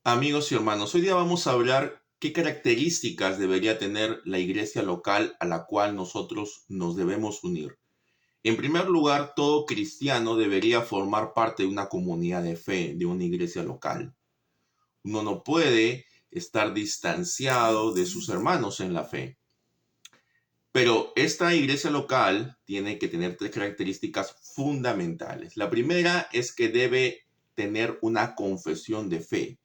Amigos y hermanos, hoy día vamos a hablar qué características debería tener la iglesia local a la cual nosotros nos debemos unir. En primer lugar, todo cristiano debería formar parte de una comunidad de fe, de una iglesia local. Uno no puede estar distanciado de sus hermanos en la fe. Pero esta iglesia local tiene que tener tres características fundamentales. La primera es que debe tener una confesión de fe.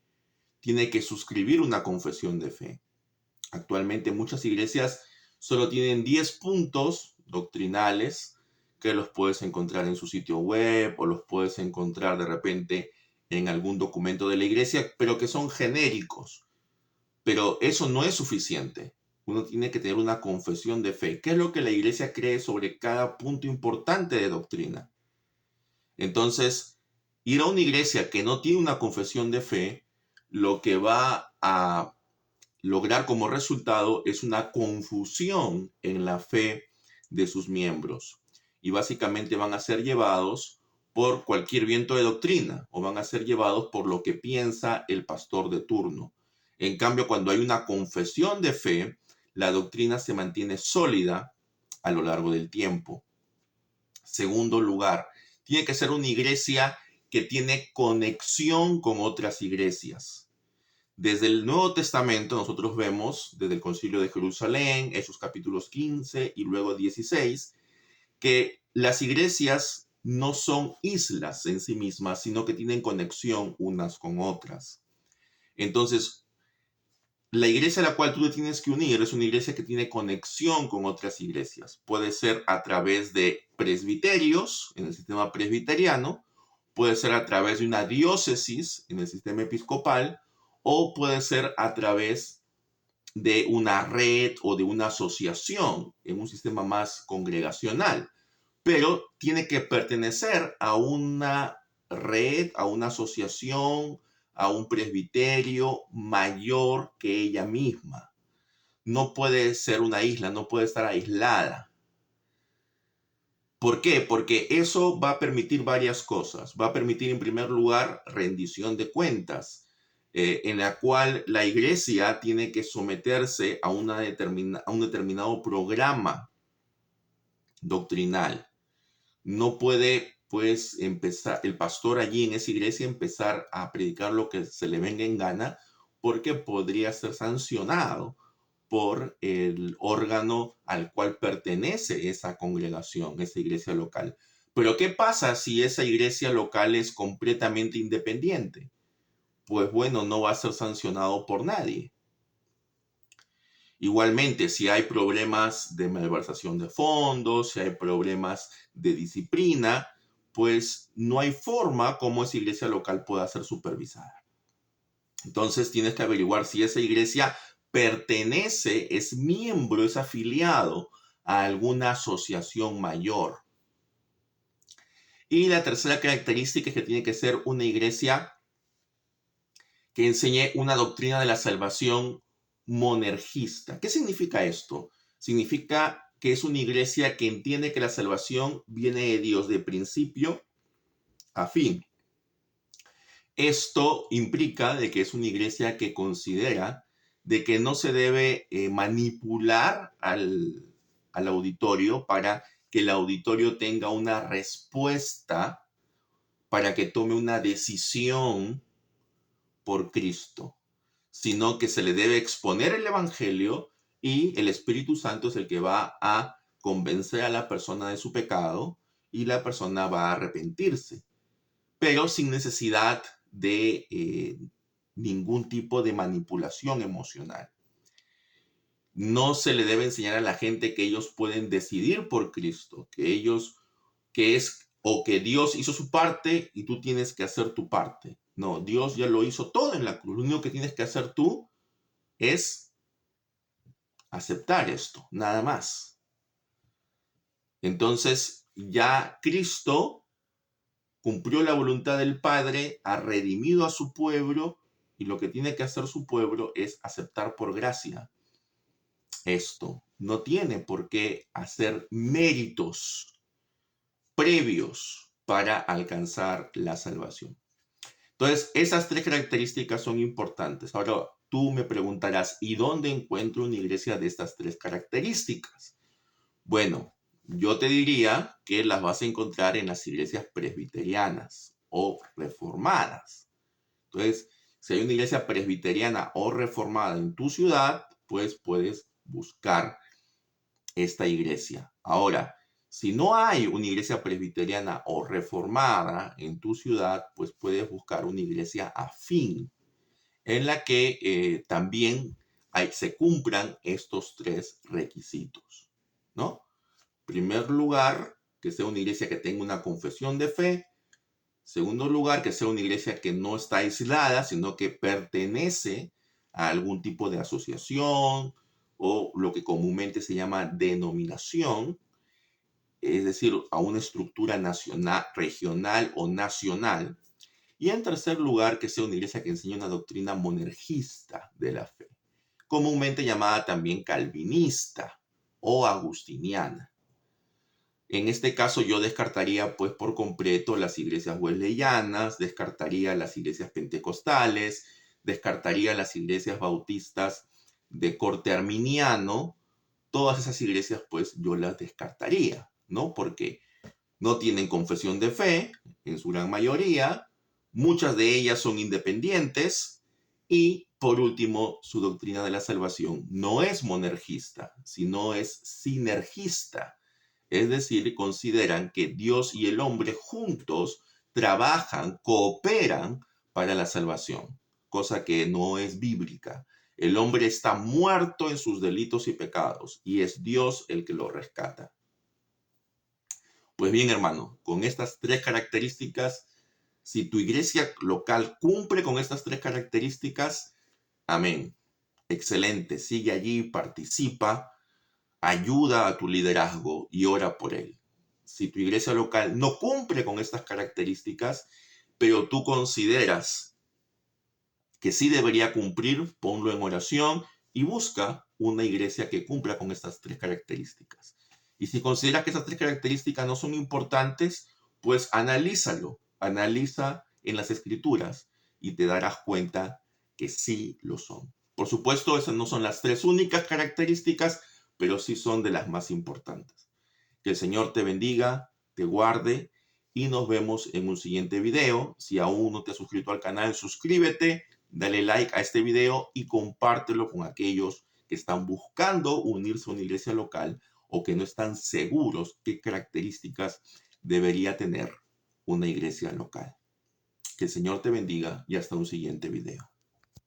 Tiene que suscribir una confesión de fe. Actualmente muchas iglesias solo tienen 10 puntos doctrinales que los puedes encontrar en su sitio web o los puedes encontrar de repente en algún documento de la iglesia, pero que son genéricos. Pero eso no es suficiente. Uno tiene que tener una confesión de fe. ¿Qué es lo que la iglesia cree sobre cada punto importante de doctrina? Entonces, ir a una iglesia que no tiene una confesión de fe, lo que va a lograr como resultado es una confusión en la fe de sus miembros. Y básicamente van a ser llevados por cualquier viento de doctrina o van a ser llevados por lo que piensa el pastor de turno. En cambio, cuando hay una confesión de fe, la doctrina se mantiene sólida a lo largo del tiempo. Segundo lugar, tiene que ser una iglesia que tiene conexión con otras iglesias. Desde el Nuevo Testamento nosotros vemos, desde el Concilio de Jerusalén, Hechos capítulos 15 y luego 16, que las iglesias no son islas en sí mismas, sino que tienen conexión unas con otras. Entonces, la iglesia a la cual tú te tienes que unir es una iglesia que tiene conexión con otras iglesias. Puede ser a través de presbiterios en el sistema presbiteriano, puede ser a través de una diócesis en el sistema episcopal, o puede ser a través de una red o de una asociación en un sistema más congregacional. Pero tiene que pertenecer a una red, a una asociación, a un presbiterio mayor que ella misma. No puede ser una isla, no puede estar aislada. ¿Por qué? Porque eso va a permitir varias cosas. Va a permitir, en primer lugar, rendición de cuentas, en la cual la iglesia tiene que someterse a un determinado programa doctrinal. No puede, pues, empezar el pastor allí en esa iglesia empezar a predicar lo que se le venga en gana, porque podría ser sancionado por el órgano al cual pertenece esa congregación, esa iglesia local. Pero ¿qué pasa si esa iglesia local es completamente independiente? Pues bueno, no va a ser sancionado por nadie. Igualmente, si hay problemas de malversación de fondos, si hay problemas de disciplina, pues no hay forma como esa iglesia local pueda ser supervisada. Entonces tienes que averiguar si esa iglesia pertenece, es miembro, es afiliado a alguna asociación mayor. Y la tercera característica es que tiene que ser una iglesia que enseñe una doctrina de la salvación monergista. ¿Qué significa esto? Significa que es una iglesia que entiende que la salvación viene de Dios de principio a fin. Esto implica de que es una iglesia que considera de que no se debe manipular al auditorio para que el auditorio tenga una respuesta para que tome una decisión por Cristo, sino que se le debe exponer el Evangelio y el Espíritu Santo es el que va a convencer a la persona de su pecado y la persona va a arrepentirse, pero sin necesidad de ningún tipo de manipulación emocional. No se le debe enseñar a la gente que ellos pueden decidir por Cristo, que Dios hizo su parte y tú tienes que hacer tu parte. No, Dios ya lo hizo todo en la cruz. Lo único que tienes que hacer tú es aceptar esto, nada más. Entonces, ya Cristo cumplió la voluntad del Padre, ha redimido a su pueblo y lo que tiene que hacer su pueblo es aceptar por gracia esto. No tiene por qué hacer méritos previos para alcanzar la salvación. Entonces, esas tres características son importantes. Ahora, tú me preguntarás, ¿y dónde encuentro una iglesia de estas tres características? Bueno, yo te diría que las vas a encontrar en las iglesias presbiterianas o reformadas. Entonces, si hay una iglesia presbiteriana o reformada en tu ciudad, pues puedes buscar esta iglesia. Ahora, si no hay una iglesia presbiteriana o reformada en tu ciudad, pues puedes buscar una iglesia afín en la que también se cumplan estos tres requisitos, ¿no? En primer lugar, que sea una iglesia que tenga una confesión de fe. Segundo lugar, que sea una iglesia que no está aislada, sino que pertenece a algún tipo de asociación o lo que comúnmente se llama denominación, es decir, a una estructura nacional, regional o nacional. Y en tercer lugar, que sea una iglesia que enseñe una doctrina monergista de la fe, comúnmente llamada también calvinista o agustiniana. En este caso yo descartaría pues por completo las iglesias wesleyanas, descartaría las iglesias pentecostales, descartaría las iglesias bautistas de corte arminiano. Todas esas iglesias pues yo las descartaría, ¿no? Porque no tienen confesión de fe en su gran mayoría, muchas de ellas son independientes y por último su doctrina de la salvación no es monergista, sino es sinergista. Es decir, consideran que Dios y el hombre juntos trabajan, cooperan para la salvación, cosa que no es bíblica. El hombre está muerto en sus delitos y pecados y es Dios el que lo rescata. Pues bien, hermano, con estas tres características, si tu iglesia local cumple con estas tres características, amén. Excelente, sigue allí, participa, ayuda a tu liderazgo y ora por él. Si tu iglesia local no cumple con estas características, pero tú consideras que sí debería cumplir, ponlo en oración y busca una iglesia que cumpla con estas tres características. Y si consideras que esas tres características no son importantes, pues analízalo, analiza en las escrituras y te darás cuenta que sí lo son. Por supuesto, esas no son las tres únicas características, pero sí son de las más importantes. Que el Señor te bendiga, te guarde y nos vemos en un siguiente video. Si aún no te has suscrito al canal, suscríbete, dale like a este video y compártelo con aquellos que están buscando unirse a una iglesia local o que no están seguros qué características debería tener una iglesia local. Que el Señor te bendiga y hasta un siguiente video.